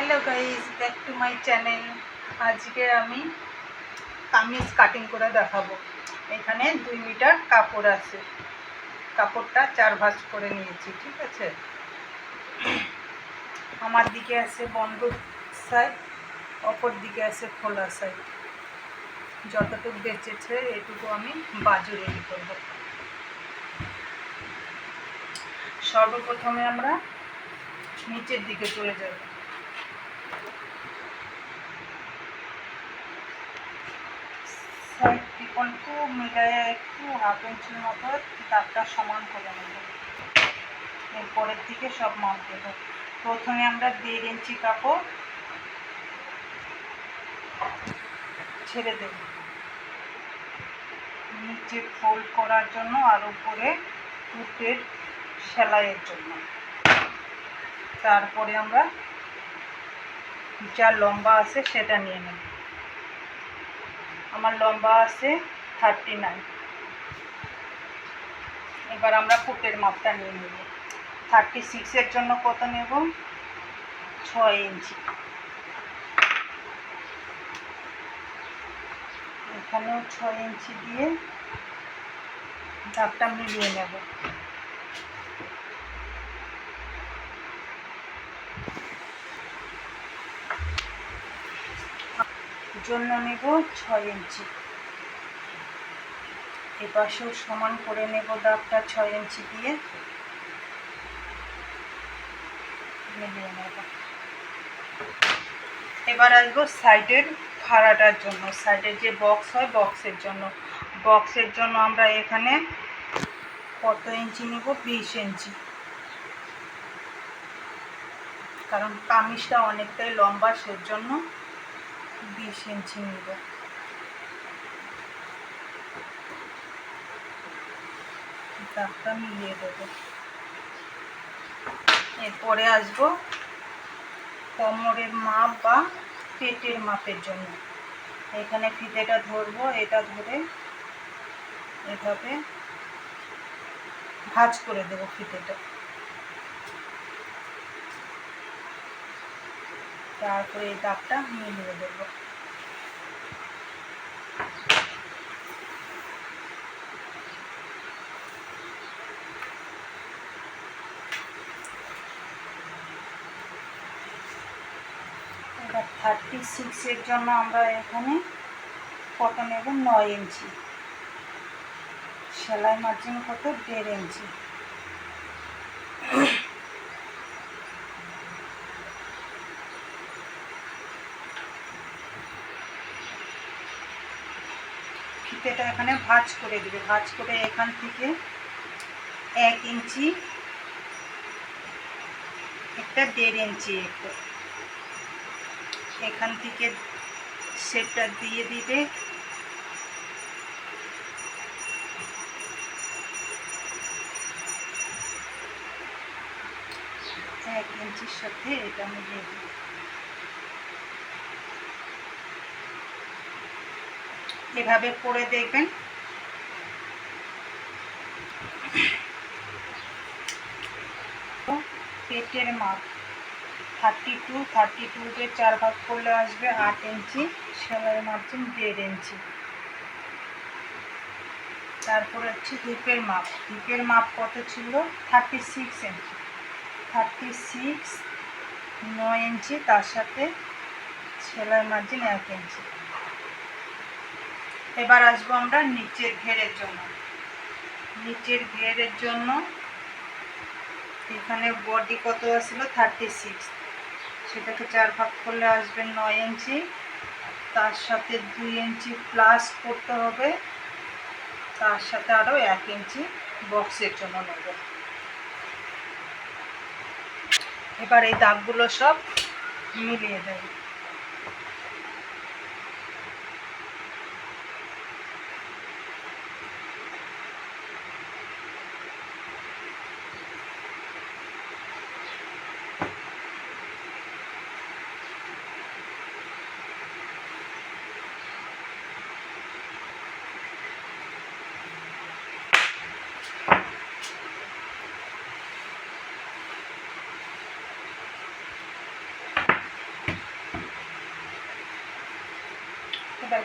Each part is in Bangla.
Hello guys, back to my channel. আজকে আমি কামিজ কাটিং করে দেখাবো। এখানে 2 মিটার কাপড় আছে, কাপড়টা 4 ভাঁজ করে নিয়েছি। ঠিক আছে, আমার দিকে আছে বন্ধ সাইড, অপর দিকে আছে খোলা সাইড। যতটুকু বেঁচেছে এটুকু আমি বাজু রেডি করব। সর্বপ্রথমে আমরা নিচের দিকে চলে যাব। সাইড ত্রিকোণটু মিলাইয়া একটু হাফ ইঞ্চির মতো দাগটা সমান করে নেব। এরপরের দিকে সব মাপ দেব। প্রথমে আমরা 1.5 ইঞ্চি কাপড় ছেড়ে দেব নিচে ফোল্ড করার জন্য আর উপরে পুটের সেলাইয়ের জন্য। তারপরে আমরা যা লম্বা আছে সেটা নিয়ে নেব। আমার লম্বা আছে 39। এবার আমরা পুটের মাপটা নিয়ে নেব। 36-এর জন্য কত নেব? 6 ইঞ্চি। এখানেও 6 ইঞ্চি দিয়ে দাগটা মিলিয়ে নেব। জন্য নেব 6 ইঞ্চি। এপাশেও সমান করে নেব দাগটা 6 ইঞ্চি দিয়ে মিলিয়ে নেব। এবার আসবো সাইডের ফাড়াটার জন্য। সাইডের যে বক্স হয় বক্সের জন্য আমরা এখানে কত ইঞ্চি নেব? 20 ইঞ্চি। কারণ কামিজটা অনেকটাই লম্বা, সেজন্য 20 ইঞ্চি নেব। দাগটা মিলিয়ে দেব। এরপরে আসবো কোমরের মাপ বা পেটের মাপের জন্য। এখানে ফিতেটা ধরবো, এটা ধরে এভাবে ভাঁজ করে দেব ফিতেটা। তারপরে এই দাগটা মিলিয়ে দেব। এবার 36-এর জন্য আমরা এখানে কত নেব? 9 ইঞ্চি। সেলাই মার্জিন কত? 1.5 ইঞ্চি। ফিতেটা এখানে ভাঁজ করে দিবে। ভাঁজ করে এখান থেকে 1 ইঞ্চি, একটা 1.5 ইঞ্চি, এখান থেকে সেটটা দিয়ে দিবে। এক ইঞ্চির সাথে এটা মিলিয়ে দিই। এভাবে করে দেখবেন। পেটের মাপ 32-কে 4 ভাগ করলে আসবে 8 ইঞ্চি। সেলাই মার্জিন 1.5 ইঞ্চি। তারপর হচ্ছে হিপের মাপ। হিপের মাপ কত ছিল? 36 ইঞ্চি। 36, 9 ইঞ্চি, তার সাথে সেলাই মার্জিন 1 ইঞ্চি। এবার আসবো আমরা নিচের ঘেরের জন্য। নিচের ঘেরের জন্য এখানে বডি কত আসলো? 36। সেটাকে 4 ভাগ করলে আসবে 9 ইঞ্চি। তার সাথে 2 ইঞ্চি প্লাস করতে হবে, তার সাথে আরও 1 ইঞ্চি বক্সের জন্য নেব। এবার এই দাগগুলো সব মিলিয়ে দেব।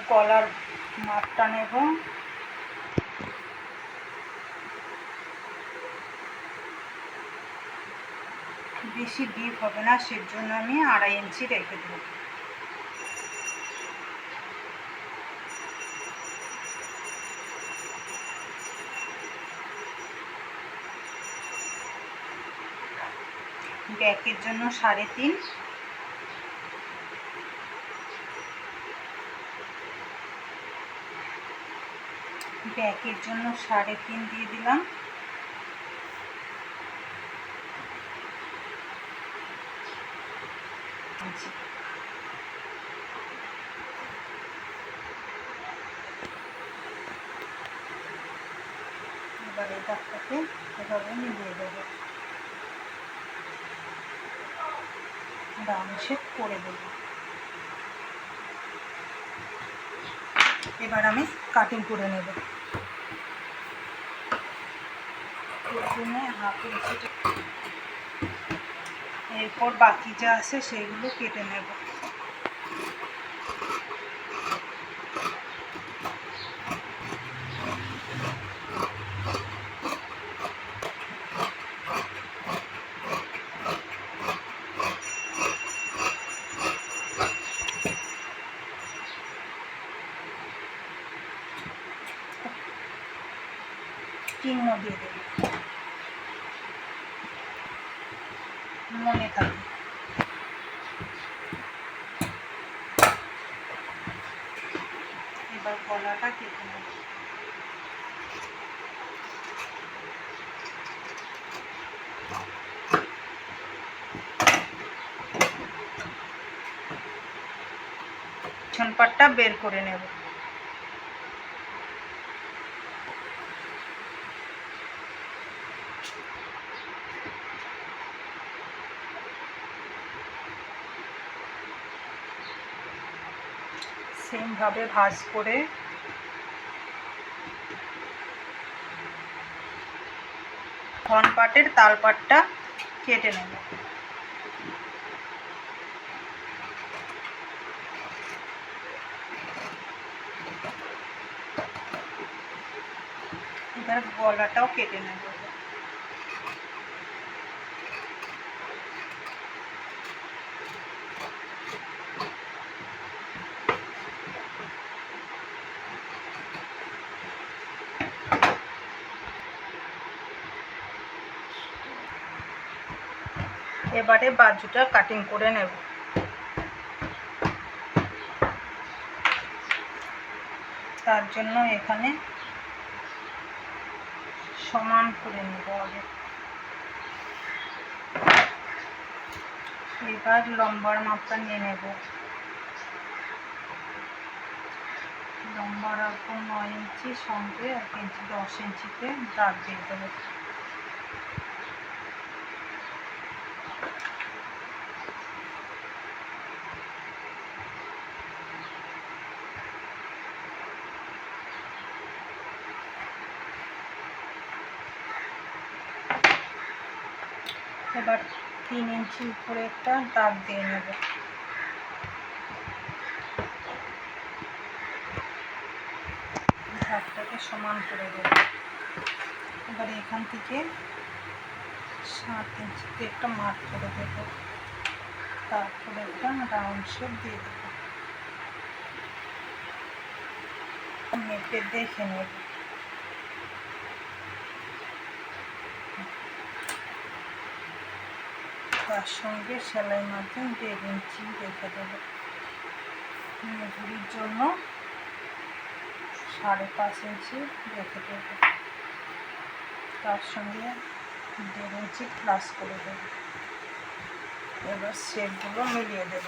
গলার মাপটা নেব। বেশি ডিপ হবে না, সেজন্য আমি 2.5 ইঞ্চি রেখে দেব। ব্যাকের জন্য 3.5, ব্যাকের জন্য 3.5 দিয়ে দিলাম। এবার এই দাগটাকে এভাবে মিলিয়ে দেবো, রাউন্ড শেপ করে দেব। এবার আমি কাটিং করে নেব। প্রথমে হাফ ইঞ্চি, এরপর বাকি যা আছে সেগুলো কেটে নেব। চিহ্ন দিয়ে দেব, মনে থাকে। এবার গলাটা কেটে নেব। পিছন পাটটা বের করে নেব। সেম ভাবে ভাঁজ করে ফ্রন্ট পার্টের তাল পাটটা কেটে নেব। এবার গলাটাও কেটে নেব। এবারে বাজুটা কাটিং করে নেব। তার জন্য এখানে সমান করে নেব আগে। এবার লম্বার মাপটা নিয়ে নেব। লম্বা রাখবো 9 ইঞ্চি, সঙ্গে 1 ইঞ্চি 10 ইঞ্চিতে দাগ দিয়ে দেবো। এবার 3 ইঞ্চি উপরে একটা দাগ দিয়ে নেব। দাগটাকে সমান করে দেব। এবার এখান থেকে 7 ইঞ্চিতে একটা মার্ক করে দেব, তারপরে একটা রাউন্ড শেপ দিয়ে দেব। মেপে দেখে নেব। তার সঙ্গে সেলাই মার্জিন 1.5 ইঞ্চি রেখে দেব। মজুরির জন্য 5.5 ইঞ্চি রেখে দেব। তার সঙ্গে 1.5 ইঞ্চি প্লাস করে দেব। এবার শেপগুলো মিলিয়ে দেব।